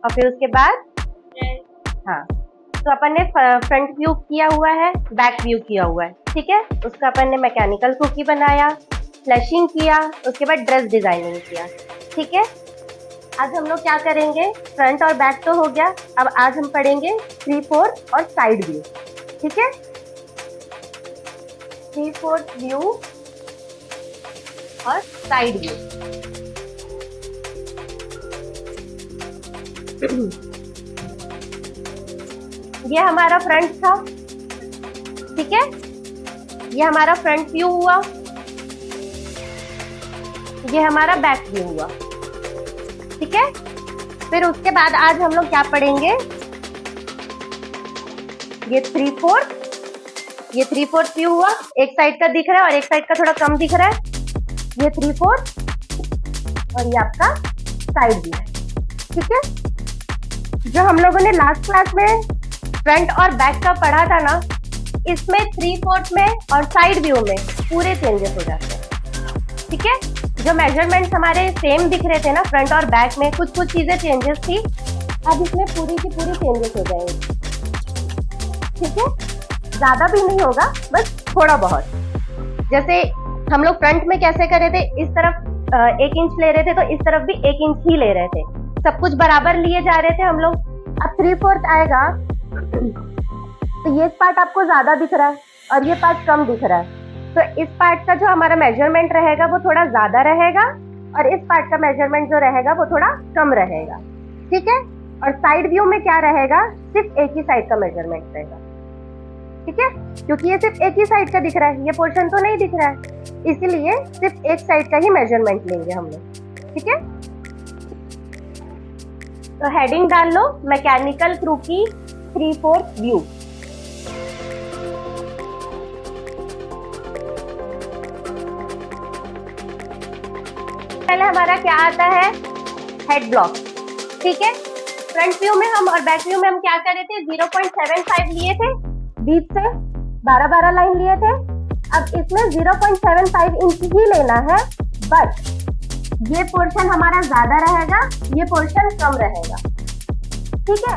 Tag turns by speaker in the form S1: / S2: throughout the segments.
S1: और फिर उसके बाद हाँ, तो अपन ने फ्रंट व्यू किया हुआ है, बैक व्यू किया हुआ है, ठीक है। उसका अपन ने मैकेनिकल कुकी बनाया, फ्लैशिंग किया, उसके बाद ड्रेस डिजाइनिंग किया, ठीक है। आज हम लोग क्या करेंगे, फ्रंट और बैक तो हो गया, अब आज हम पढ़ेंगे 3/4 और साइड व्यू, ठीक है। 3/4 व्यू और साइड व्यू। ये हमारा फ्रंट था, ठीक है। ये हमारा फ्रंट व्यू हुआ, ये हमारा बैक व्यू हुआ, ठीक है। फिर उसके बाद आज हम लोग क्या पढ़ेंगे, ये 3/4 व्यू हुआ, एक साइड का दिख रहा है और एक साइड का थोड़ा कम दिख रहा है। ये 3/4 और ये आपका साइड व्यू, ठीक है। जो हम लोगों ने लास्ट क्लास में फ्रंट और बैक का पढ़ा था ना, इसमें 3/4 में और साइड व्यू में पूरे चेंजेस हो जाते हैं, ठीक है। जो मेजरमेंट्स हमारे सेम दिख रहे थे ना फ्रंट और बैक में, कुछ चीजें चेंजेस थी, अब इसमें पूरी की पूरी चेंजेस हो जाएंगे, ठीक है। ज्यादा भी नहीं होगा, बस थोड़ा बहुत। जैसे हम लोग फ्रंट में कैसे कर रहे थे, इस तरफ 1 इंच ले रहे थे तो इस तरफ भी 1 इंच ही ले रहे थे, सब कुछ बराबर लिए जा रहे थे हम लोग। अब 3/4 आएगा तो ये पार्ट आपको ज्यादा दिख रहा है और ये पार्ट कम दिख रहा है, तो इस पार्ट का जो हमारा मेजरमेंट रहेगा वो थोड़ा ज्यादा रहेगा और इस पार्ट का मेजरमेंट जो रहेगा वो थोड़ा कम रहेगा, ठीक है। और साइड व्यू में क्या रहेगा, सिर्फ एक ही साइड का मेजरमेंट रहेगा, ठीक है। क्योंकि ये सिर्फ एक ही साइड का दिख रहा है, ये पोर्शन तो नहीं दिख रहा है, इसीलिए सिर्फ एक साइड का ही मेजरमेंट लेंगे हम लोग, ठीक है। तो हेडिंग डाल लो, मैकेनिकल क्रू की 3/4 व्यू। पहले हमारा क्या आता है, हेड ब्लॉक, ठीक है। फ्रंट व्यू में हम और बैक व्यू में हम क्या कर रहे थे, 0.75 लिए थे, बीच से 12 लाइन लिए थे। अब इसमें 0.75 इंच ही लेना है, बट ये पोर्शन हमारा ज्यादा रहेगा, ये पोर्शन कम रहेगा, ठीक है।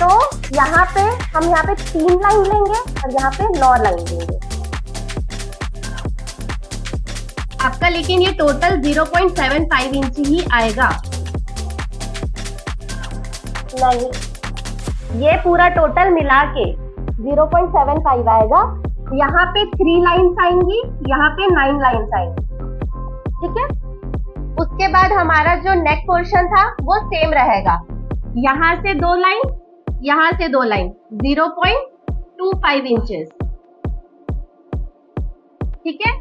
S1: तो यहाँ पे हम 3 लाइन लेंगे और यहाँ पे 9 लाइन लेंगे आपका, लेकिन ये टोटल 0.75 इंच ही आएगा। नहीं, ये पूरा टोटल मिला के 0.75 आएगा। यहाँ पे 3 लाइन्स आएंगी, यहाँ पे 9 लाइन्स आएंगी, ठीक है। उसके बाद हमारा जो नेक पोर्शन था वो सेम रहेगा, यहाँ से 2 लाइन, यहाँ से 2 लाइन, 0.25 इंचेस, ठीक है।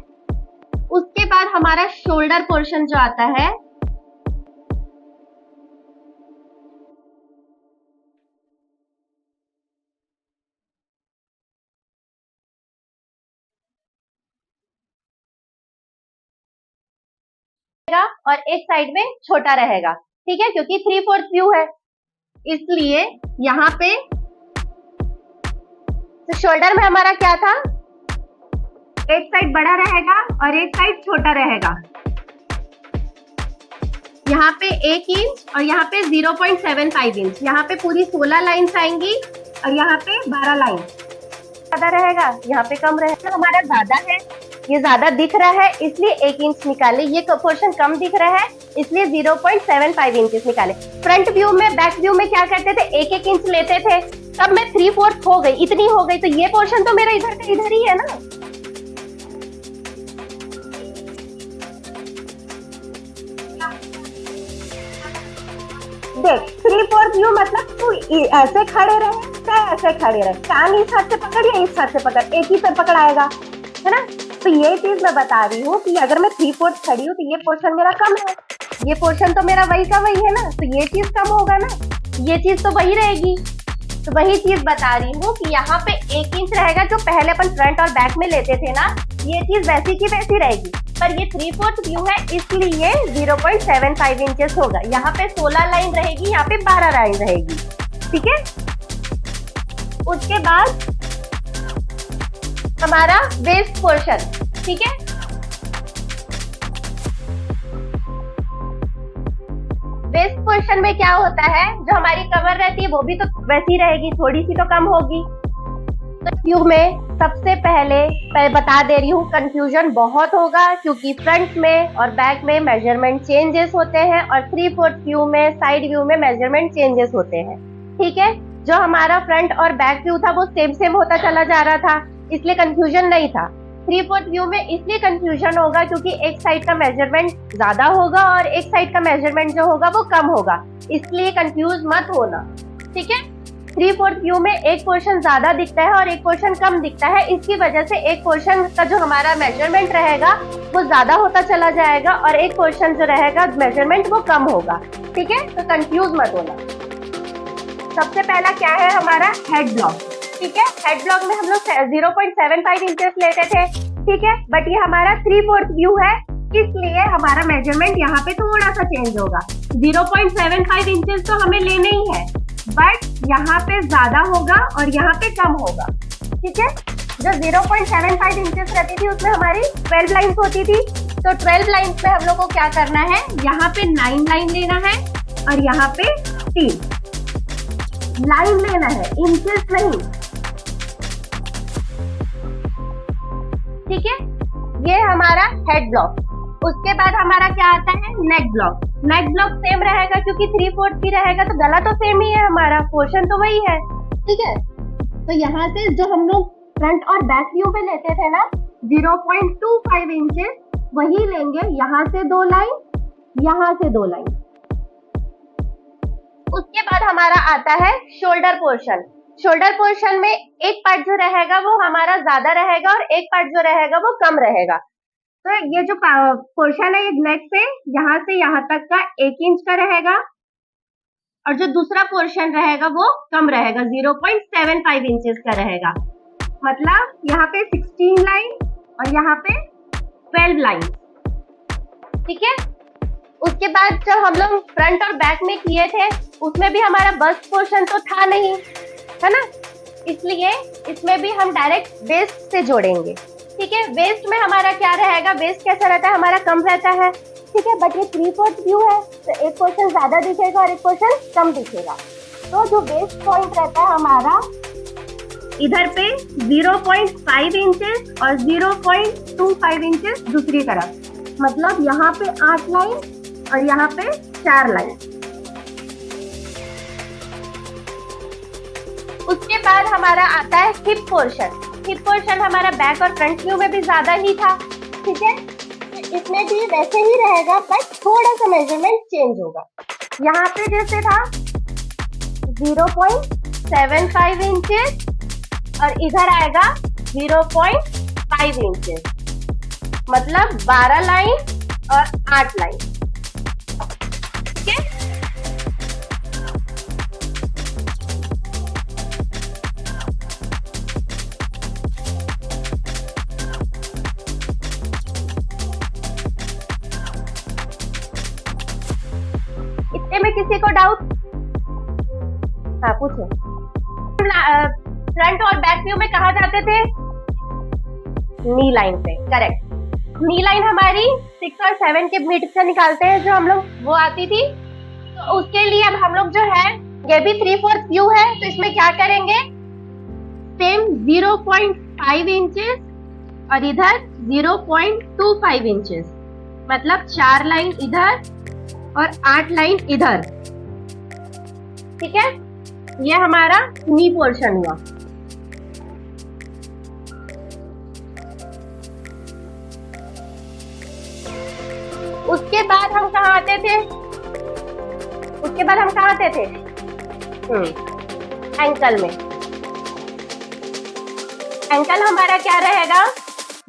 S1: उसके बाद हमारा शोल्डर पोर्शन जो आता है, और एक साइड में छोटा रहेगा, ठीक है, क्योंकि 3/4 व्यू है, इसलिए यहाँ पे तो शोल्डर में हमारा क्या था, एक साइड बड़ा रहेगा और एक साइड छोटा रहेगा। यहाँ पे 1 इंच और यहाँ पे 0.75 इंच, यहाँ पे पूरी 16 लाइन्स आएंगी और यहाँ पे 12 लाइन ज्यादा रहेगा, यहाँ पे कम रहेगा। तो हमारा ज्यादा है, ये ज्यादा दिख रहा है इसलिए 1 इंच निकाले, ये पोर्शन कम दिख रहा है इसलिए 0.75 इंचेस निकाले। फ्रंट व्यू में बैक व्यू में क्या करते थे, 1-1 इंच लेते थे, तब मैं 3/4 हो गई, इतनी हो गई, तो ये पोर्शन तो मेरा इधर का इधर ही है ना। देख 3/4 व्यू मतलब तू ऐसे खड़े रहे चाहे ऐसे खड़े रहे, कान इस हाथ से पकड़ या इस हाथ से पकड़, एक ही से पकड़ाएगा, है ना। तो ये चीज मैं बता रही हूँ कि अगर मैं 3/4 खड़ी हूँ तो ये पोर्शन मेरा कम है, ये पोर्शन तो मेरा वही का वही है ना, तो ये चीज कम होगा ना, ये चीज तो वही रहेगी। तो वही चीज बता रही हूँ कि यहाँ पे 1 इंच रहेगा, जो पहले अपन फ्रंट और बैक में लेते थे ना, ये चीज वैसी की वैसी रहेगी, पर ये 3/4 व्यू है इसलिए 0.75 इंचेस होगा। यहाँ पे 16 लाइन रहेगी, यहाँ पे 12 लाइन रहेगी, ठीक है। उसके बाद हमारा वेस्ट पोर्शन, ठीक है। वेस्ट पोर्शन में क्या होता है, जो हमारी कमर रहती है वो भी तो वैसी रहेगी, थोड़ी सी तो कम होगी। तो ट्यूब में सबसे पहले बता दे रही हूँ, कंफ्यूजन बहुत होगा क्योंकि फ्रंट में और बैक में मेजरमेंट चेंजेस होते हैं और 3/4 व्यू में, साइड व्यू में मेजरमेंट चेंजेस होते हैं। ठीक है, जो हमारा फ्रंट और बैक व्यू था वो सेम सेम होता चला जा रहा था, इसलिए कंफ्यूजन नहीं था। 3/4 व्यू में इसलिए कंफ्यूजन होगा क्योंकि एक साइड का मेजरमेंट ज्यादा होगा और एक साइड का मेजरमेंट जो होगा वो कम होगा, इसलिए कंफ्यूज मत होना। ठीक है, 3/4 व्यू में एक पोर्शन ज्यादा दिखता है और एक पोर्शन कम दिखता है, इसकी वजह से एक पोर्शन का जो हमारा मेजरमेंट रहेगा वो ज्यादा होता चला जाएगा और एक पोर्शन जो रहेगा मेजरमेंट वो कम होगा। ठीक है, तो कंफ्यूज मत होना। सबसे पहला क्या है हमारा हेड ब्लॉक। ठीक है, हेड ब्लॉक में हम लोग 0.75 इंचेस लेते थे। ठीक है, बट ये हमारा 3/4 व्यू है, इसलिए हमारा मेजरमेंट यहाँ पे थोड़ा सा चेंज होगा। 0.75 इंचेस तो हमें लेने ही है, बट यहाँ पे ज्यादा होगा और यहाँ पे कम होगा। ठीक है, जो 0.75 इंचेस रहती थी उसमें हमारी 12 लाइन्स होती थी, तो 12 लाइन्स में हम लोग को क्या करना है, यहाँ पे 9 लाइन लेना है और यहाँ पे 3 लाइन लेना है, इंचेस नहीं। ठीक है, ये हमारा हेड ब्लॉक। उसके बाद हमारा क्या आता है, नेक ब्लॉक। नेक ब्लॉक सेम रहेगा क्योंकि 3/4 भी रहेगा तो गला तो सेम ही है, हमारा पोर्शन तो वही है। ठीक है, तो यहाँ से जो हम लोग फ्रंट और बैक व्यू पे लेते थे ना 0.25 इंचेस वही लेंगे, यहाँ से 2 लाइन, यहाँ से 2 लाइन। उसके बाद हमारा आता है शोल्डर पोर्शन। शोल्डर पोर्शन में एक पार्ट जो रहेगा वो हमारा ज्यादा रहेगा और एक पार्ट जो रहेगा वो कम रहेगा। तो ये जो पोर्शन है ये नेक से यहाँ तक का 1 इंच का रहेगा और जो दूसरा पोर्शन रहेगा वो कम रहेगा, 0.75 इंचेस का रहेगा। मतलब यहाँ पे 16 लाइन और यहाँ पे 12 लाइन। ठीक है, उसके बाद जब हम लोग फ्रंट और बैक में किए थे उसमें भी हमारा बस्ट पोर्शन तो था नहीं, है ना, इसलिए इसमें भी हम डायरेक्ट वेस्ट से जोड़ेंगे। ठीक है, वेस्ट में हमारा क्या रहेगा, वेस्ट कैसा रहता है, हमारा कम रहता है। ठीक है, बट ये 3/4 व्यू है तो एक पोर्शन ज्यादा दिखेगा और एक पोर्शन कम दिखेगा। तो जो वेस्ट पॉइंट रहता है हमारा इधर पे 0.5 इंचेस और 0.25 इंचेस दूसरी तरफ, मतलब यहाँ पे 8 लाइन और यहाँ पे 4 लाइन। उसके बाद हमारा आता है हिप पोर्शन। हिप पोर्शन हमारा बैक और फ्रंट व्यू में भी ज्यादा ही था। ठीक है, इसमें भी वैसे ही रहेगा बट थोड़ा सा मेजरमेंट चेंज होगा। यहाँ पे जैसे था 0.75 इंचेस और इधर आएगा 0.5 इंचेस, मतलब 12 लाइन और 8 लाइन। ठीक है, इतने में किसी को डाउट? हाँ पूछो। फ्रंट और बैक व्यू में कहाँ जाते थे, नी लाइन पे। करेक्ट, नी लाइन हमारी 6 और 7 के मिड से निकालते हैं जो हम लोग, वो आती थी। तो उसके लिए अब हम लोग जो है, ये भी 3/4 व्यू है तो इसमें क्या करेंगे, सेम 0.5 इंचेस और इधर 0.25 इंचेस, मतलब 4 लाइन इधर और 8 लाइन इधर। ठीक है, ये हमारा नी पोर्शन हुआ। उसके बाद हम कहाँ आते थे, एंकल में। एंकल हमारा क्या रहेगा,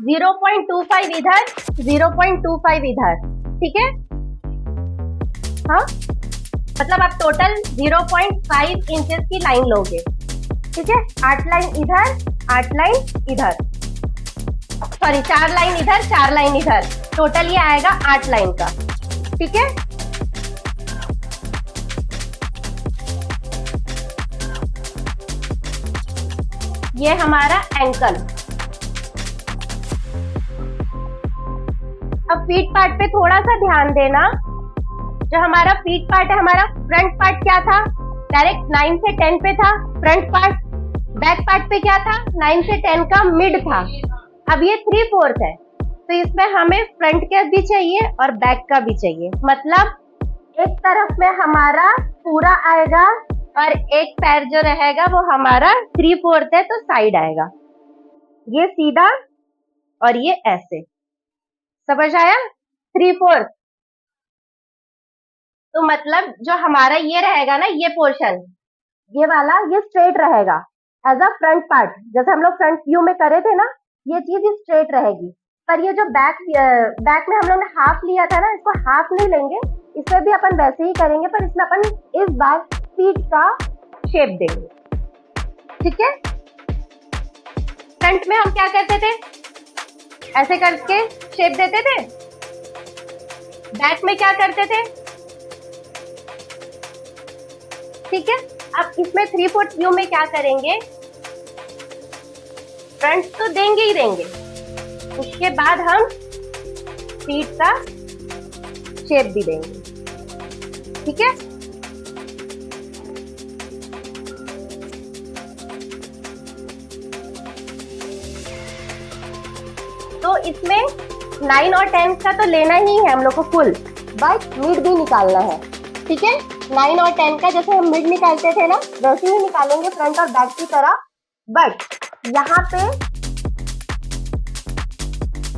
S1: 0.25 इधर, 0.25 इधर। ठीक है, हाँ, मतलब आप टोटल 0.5 इंचेस की लाइन लोगे। ठीक है, 8 लाइन इधर, 8 लाइन इधर, सॉरी 4 लाइन इधर, 4 लाइन इधर, टोटल ये आएगा 8 लाइन का। ठीक है, ये हमारा एंकल। अब फीट पार्ट पे थोड़ा सा ध्यान देना, जो हमारा फीट पार्ट है, हमारा फ्रंट पार्ट क्या था, डायरेक्ट 9 से 10 पे था फ्रंट पार्ट, बैक पार्ट पे क्या था, 9 से 10 का मिड था। अब ये 3/4 है, तो इसमें हमें फ्रंट का भी चाहिए और बैक का भी चाहिए। मतलब एक तरफ में हमारा पूरा आएगा और एक पैर जो रहेगा वो हमारा 3/4 है, तो साइड आएगा। ये सीधा और ये ऐसे, समझ आया? 3/4। तो मतलब जो हमारा ये रहेगा ना, ये पोर्शन, ये वाला, ये स्ट्रेट रहेगा एज अ फ्रंट पार्ट। जैसे हम लोग फ्रंट व्यू में करे थे ना, ये चीज स्ट्रेट रहेगी। पर ये जो बैक में हम लोग ने हाफ लिया था ना, इसको हाफ नहीं लेंगे, इसमें भी अपन वैसे ही करेंगे, पर इसमें अपन इस बार फीट का शेप देंगे। ठीक है? फ्रंट में हम क्या करते थे, ऐसे करके शेप देते थे। बैक में क्या करते थे, ठीक है? अब इसमें 3/4 व्यू में क्या करेंगे, फ्रंट तो देंगे ही देंगे, उसके बाद हम फीट का शेप भी देंगे। ठीक है? तो इसमें 9 और 10 का तो लेना ही है हम लोग को फुल, बट मिड भी निकालना है। ठीक है? 9 और 10 का जैसे हम मिड निकालते थे ना, वैसे ही निकालेंगे फ्रंट और बैक की तरह। बट यहाँ पे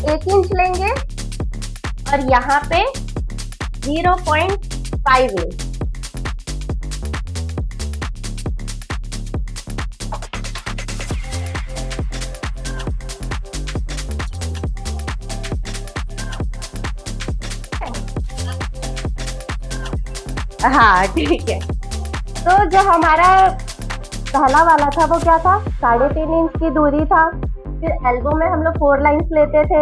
S1: 1 इंच लेंगे और यहाँ पे 0.5 इंच। हाँ ठीक है। तो जो हमारा पहला वाला था वो क्या था, 3.5 इंच की दूरी था। फिर एल्बो में हम लोग 4 लाइंस लेते थे,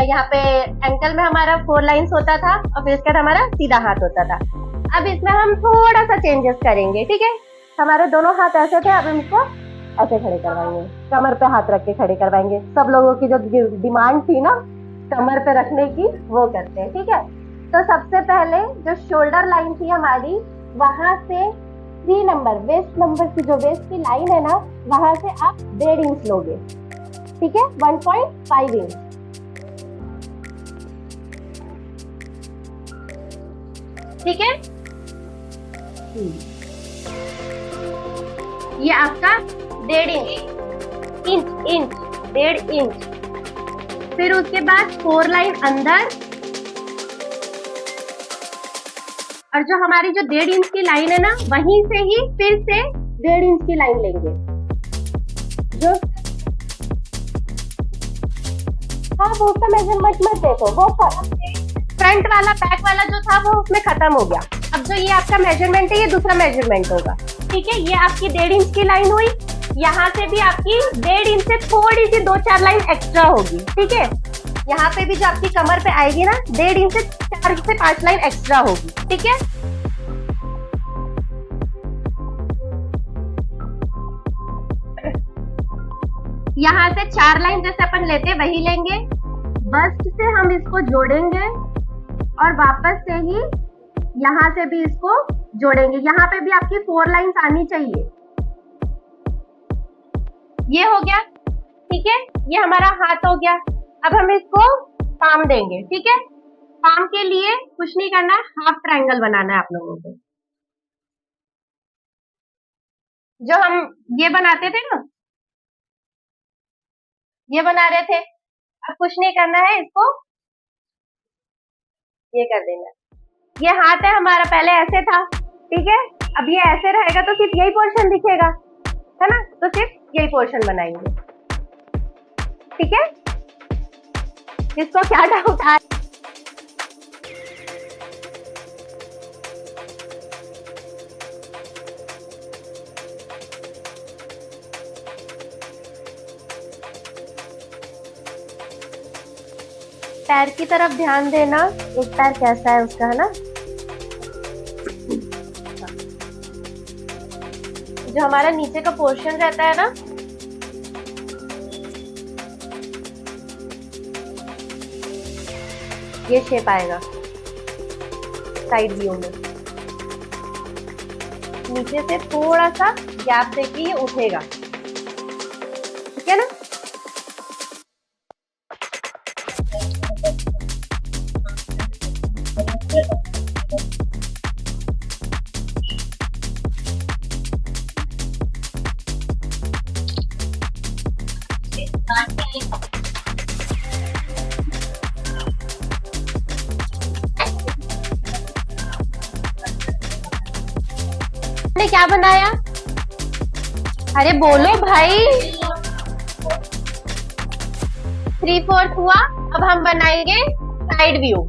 S1: यहाँ पे एंकल में हमारा 4 लाइंस होता था और फिर इसके बाद हमारा सीधा हाथ होता था। अब इसमें हम थोड़ा सा चेंजेस करेंगे। ठीक है? हमारे दोनों हाथ ऐसे थे, अब इसको ऐसे खड़े करवाएंगे, कमर पे हाथ रख के खड़े करवाएंगे। सब लोगों की जो डिमांड थी ना कमर पे रखने की, वो करते हैं। ठीक है? तो सबसे पहले जो शोल्डर लाइन थी हमारी, वहां से 3 नंबर वेस्ट नंबर की जो वेस्ट की लाइन है ना, वहां से आप 1.5 इंच लोगे। ठीक है? 1.5 इंच। ठीक है? ये आपका 1.5 इंच, 1.5 इंच। फिर उसके बाद 4 लाइन अंदर, और जो हमारी जो 1.5 इंच की लाइन है ना, वहीं से ही फिर से 1.5 इंच की लाइन लेंगे। जो हाँ, वो उसका मेजरमेंट मत देखो, वो फ्रंट वाला बैक वाला जो था वो उसमें खत्म हो गया। अब जो ये आपका मेजरमेंट है, ये दूसरा मेजरमेंट होगा। ठीक है? ये आपकी 1.5 इंच की लाइन हुई, यहाँ से भी आपकी 1.5 इंच से थोड़ी सी 2-4 लाइन एक्स्ट्रा होगी। ठीक है? यहाँ पे भी जो आपकी कमर पे आएगी ना, 1.5 इंच से 4 से 5 लाइन एक्स्ट्रा होगी। ठीक है? यहाँ से 4 लाइन जैसे अपन लेते वही लेंगे, बस्ट से हम इसको जोड़ेंगे और वापस से ही यहाँ से भी इसको जोड़ेंगे। यहाँ पे भी आपकी 4 लाइंस आनी चाहिए। ये हो गया। ठीक है? ये हमारा हाथ हो गया। अब हम इसको पाम देंगे। ठीक है? पाम के लिए कुछ नहीं करना, हाफ ट्रायंगल बनाना है आप लोगों को। जो हम ये बनाते थे ना, ये बना रहे थे, अब कुछ नहीं करना है, इसको ये कर देना। ये हाथ है हमारा, पहले ऐसे था। ठीक है? अब ये ऐसे रहेगा तो सिर्फ यही पोर्शन दिखेगा, है ना? तो सिर्फ यही पोर्शन बनाएंगे। ठीक है? जिसको क्या डाउट आ, पैर की तरफ ध्यान देना, एक पैर कैसा है उसका, है ना? जो हमारा नीचे का पोर्शन रहता है ना, ये शेप आएगा। साइड व्यू में। नीचे से थोड़ा सा गैप देके ये उठेगा, ठीक है ना। ने क्या बनाया? अरे बोलो भाई। 3/4 हुआ। अब हम बनाएंगे साइड व्यू,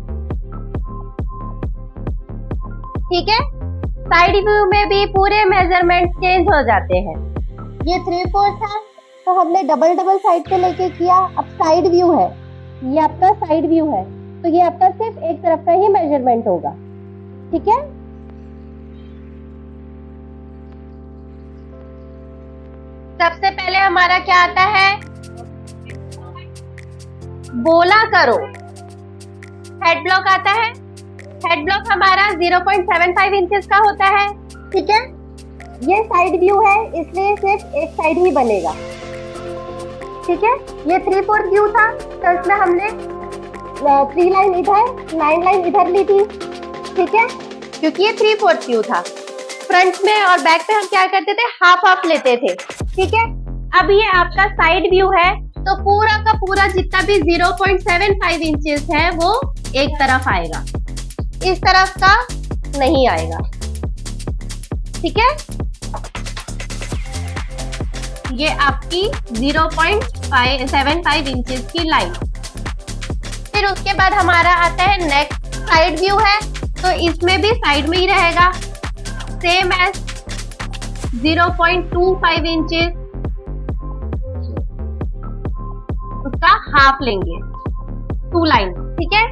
S1: ठीक है। साइड व्यू में भी पूरे मेजरमेंट चेंज हो जाते हैं। ये 3/4 था तो हमने डबल डबल साइड पे लेके किया। अब साइड व्यू है, ये आपका साइड व्यू है, तो ये आपका सिर्फ एक तरफ का ही मेजरमेंट होगा, ठीक है। सबसे पहले हमारा क्या आता है? बोला करो। हेड ब्लॉक आता है। हेड ब्लॉक हमारा 0.75 इंचेस का होता है, ठीक है। ये साइड व्यू है इसलिए सिर्फ एक साइड ही बनेगा, ठीक है। ये 3/4 व्यू था तो इसमें हमने 3 लाइन इधर 9 लाइन इधर ली थी, ठीक है, क्योंकि ये 3/4 व्यू था। फ्रंट में और बैक पे हम क्या करते थे? हाफ हाफ लेते थे, ठीक है। अब ये आपका साइड व्यू है तो पूरा का पूरा जितना भी 0.75 इंचेस है वो एक तरफ आएगा, इस तरफ का नहीं आएगा, ठीक है। ये आपकी 0.75 इंचेस की लाइन। फिर उसके बाद हमारा आता है नेक्स्ट साइड व्यू है, तो इसमें भी साइड में ही रहेगा, सेम एज 0.25 इंचेस, उसका हाफ लेंगे, 2 लाइन, ठीक है।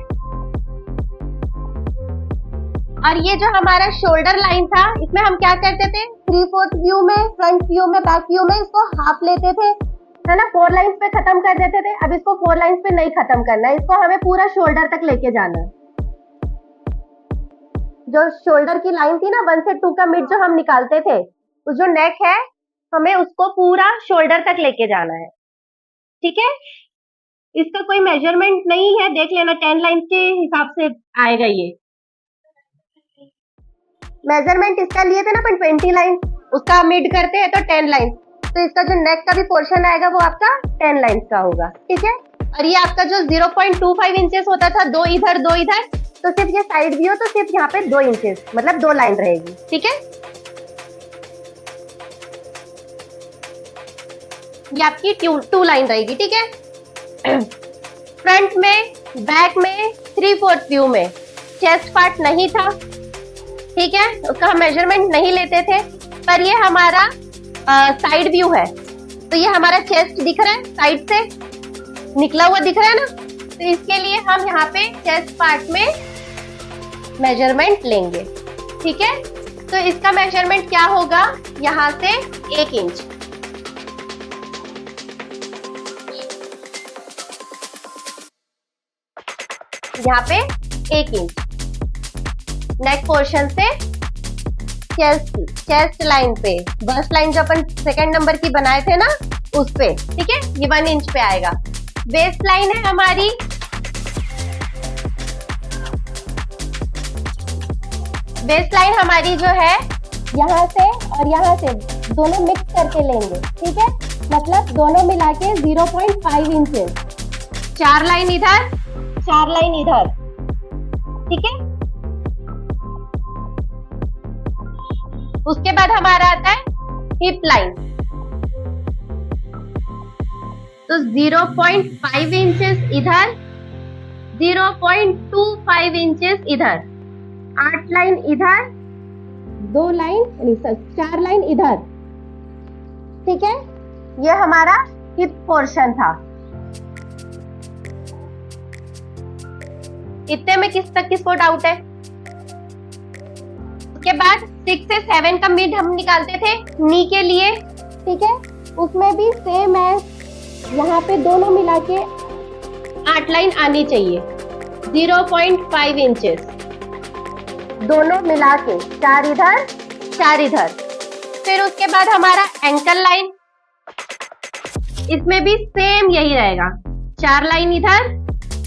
S1: और ये जो हमारा शोल्डर लाइन था इसमें हम क्या करते थे? 3/4 व्यू में, फ्रंट व्यू में, बैक व्यू में इसको हाफ लेते थे, है ना। 4 लाइंस पे खत्म कर देते थे। अब इसको 4 लाइंस पे नहीं खत्म करना है, इसको हमें पूरा शोल्डर तक लेके जाना है। जो शोल्डर की लाइन थी ना 1 से 2 का मिड जो हम निकालते थे, उस जो नेक है हमें उसको पूरा शोल्डर तक लेके जाना है, ठीक है। इसका कोई मेजरमेंट नहीं है, देख लेना 10 लाइन के हिसाब से आएगा। ये मेजरमेंट इसका लिए थे ना अपन 20 लाइन, उसका मिड करते हैं तो 10 लाइन, तो इसका जो नेक का भी पोर्शन आएगा वो आपका 10 लाइन का होगा, ठीक है। और ये आपका जो 0.25 इंचेस होता था, 2 इधर 2 इधर, तो सिर्फ ये साइड व्यू तो सिर्फ यहाँ पे 2 इंचेस मतलब 2 लाइन रहेगी, ठीक है। ये आपकी 2 लाइन रहेगी, ठीक है। फ्रंट में, बैक में, 3/4 व्यू में चेस्ट पार्ट नहीं था, ठीक है, उसका हम मेजरमेंट नहीं लेते थे। पर ये हमारा साइड व्यू है तो ये हमारा चेस्ट दिख रहा है, साइड से निकला हुआ दिख रहा है ना, तो इसके लिए हम यहाँ पे चेस्ट पार्ट में मेजरमेंट लेंगे, ठीक है। तो इसका मेजरमेंट क्या होगा? यहाँ से 1 इंच, यहाँ पे 1 इंच नेक पोर्शन से चेस्ट लाइन पे, बस्ट लाइन जो अपन सेकंड नंबर की बनाए थे ना उस पे, ठीक है, ये 1 इंच पे आएगा। वेस्ट लाइन है हमारी, वेस्ट लाइन हमारी जो है यहाँ से और यहाँ से दोनों मिक्स करके लेंगे, ठीक है, मतलब दोनों मिला के 0.5 इंचेस, 4 लाइन इधर 4 लाइन इधर, ठीक है। उसके बाद हमारा आता है हिप लाइन, तो 0.5 इंचेस इधर, 0.25 इंचेस इधर, 8 लाइन इधर, 2 लाइन 4 लाइन इधर, ठीक है। ये हमारा हिप पोर्शन था। इतने में किस तक किसको डाउट है? उसके बाद 6 से 7 का मिड हम निकालते थे नी के लिए, ठीक है, उसमें भी सेम है, यहाँ पे दोनों मिला के 8 लाइन आनी चाहिए, 0.5 इंचेस, दोनों मिला के 4 इधर 4 इधर। फिर उसके बाद हमारा एंकल लाइन, इसमें भी सेम यही रहेगा, 4 लाइन इधर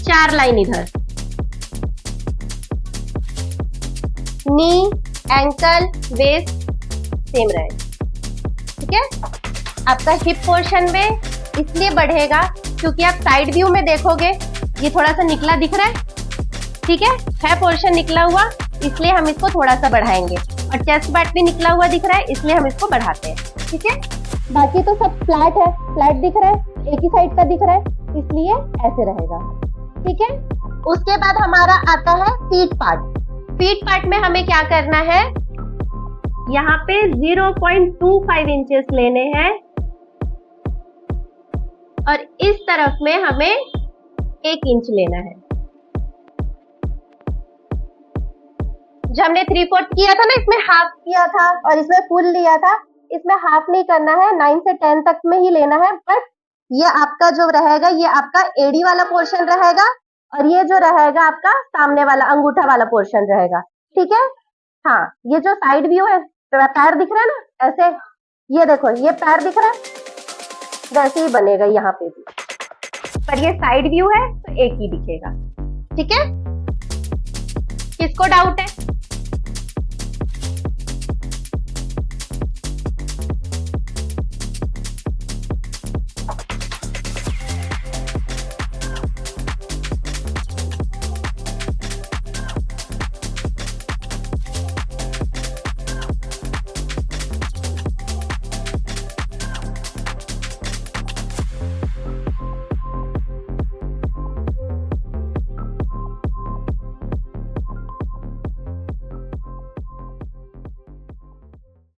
S1: 4 लाइन इधर। नी, एंकल, वेस्ट सेम रहेगा, ठीक है। आपका हिप पोर्शन में इसलिए बढ़ेगा क्योंकि आप साइड व्यू में देखोगे ये थोड़ा सा निकला दिख रहा है, ठीक है पोर्शन निकला हुआ, इसलिए हम इसको थोड़ा सा बढ़ाएंगे। और चेस्ट पार्ट भी निकला हुआ दिख रहा है, इसलिए हम इसको बढ़ाते हैं, ठीक है। बाकी तो सब फ्लैट है, फ्लैट दिख रहा है, एक ही साइड का दिख रहा है, इसलिए ऐसे रहेगा, ठीक है। उसके बाद हमारा आता है फीट पार्ट। फीट पार्ट में हमें क्या करना है, यहाँ पे 0.25 इंचेस लेने हैं और इस तरफ में हमें 1 इंच लेना है। जब हमने 3/4 किया था ना, इसमें हाफ किया था और इसमें फुल लिया था, इसमें हाफ नहीं करना है, 9 से 10 तक में ही लेना है। बट ये आपका जो रहेगा, ये आपका एडी वाला पोर्शन रहेगा और ये जो रहेगा आपका सामने वाला अंगूठा वाला पोर्शन रहेगा, ठीक है। हाँ, ये जो साइड व्यू है, पैर दिख रहा है ना ऐसे, ये देखो ये पैर दिख रहा है, वैसे ही बनेगा यहाँ पे भी, पर ये साइड व्यू है तो एक ही दिखेगा, ठीक है। किसको डाउट है?